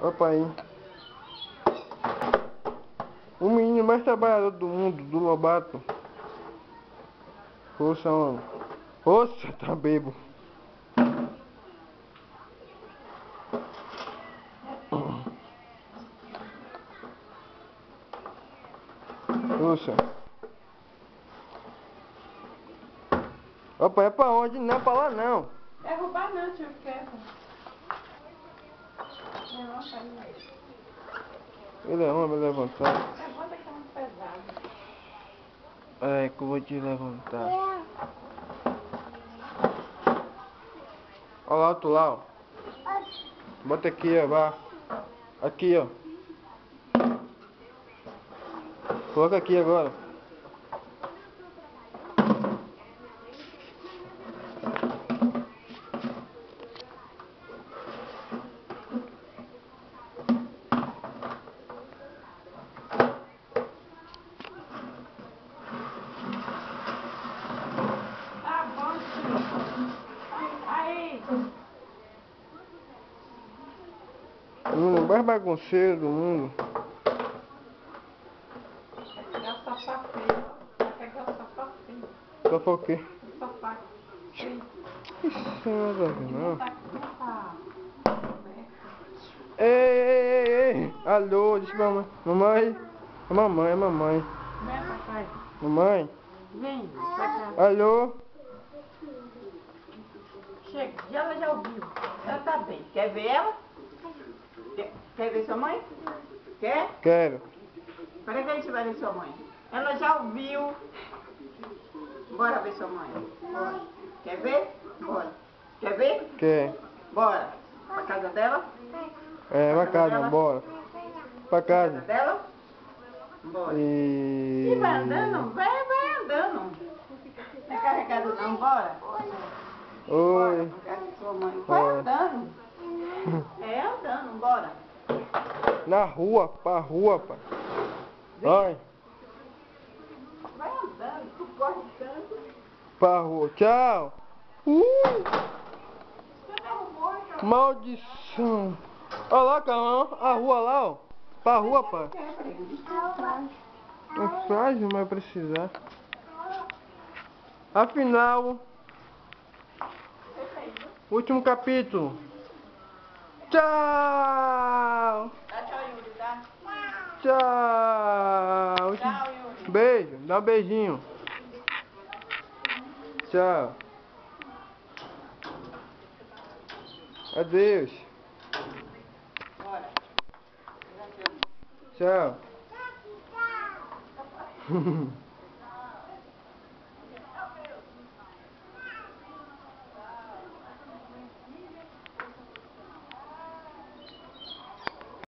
Opa aí. O menino mais trabalhador do mundo, do Lobato. Poxa, mano. Poxa, tá bebo. Poxa. Opa, é pra onde? Não, pra lá não. É roubar não, tio, quieto. Levanta aí. Ele é homem, vai levantar. Levanta que tá muito pesado. É, que eu vou te levantar. Olha lá, outro lá, ó. Bota aqui, ó, vá. Aqui, ó. Coloca aqui agora. Tá bom, tio. Aí. O menino mais bagunceiro do mundo. É o sofá feio. Vai pegar o sofá feio. Só foi o quê? O sofá feio. Isso nada a ver, não. Tá aberto. Ei, ei, ei, ei. Alô, deixa pra mamãe. Mamãe. É mamãe, é mamãe. Vem, papai. Mamãe. Vem, pra cá. Alô. Chega, ela já ouviu. Ela tá bem. Quer ver ela? Quer ver sua mãe? Quer? Quero. Para que a gente vai ver sua mãe? Ela já ouviu. Bora ver sua mãe. Bora. Quer ver? Bora. Quer ver? Quer. Bora. Pra casa dela? É, pra casa, dela? bora. Pra Casa casa. dela? Bora. E... E vai andando? Vai andando. Não é carregado não, bora. Bora, Oi. pra casa de sua mãe. Vai Oi. andando. É andando, bora. Na rua, pra rua, pai. Vai. Vai andando, tu corre tanto. Pra rua. Tchau. Você derrubou, então. Maldição. Olha lá, Carlão. A rua lá, ó. Pra rua, pai. É frágil, mas vai precisar. Afinal, último capítulo. Tchau. Dá tchau, Yuri, tá? Tchau. Tchau, Yuri. Beijo. Dá um beijinho. Tchau. Adeus. Bora. Tchau.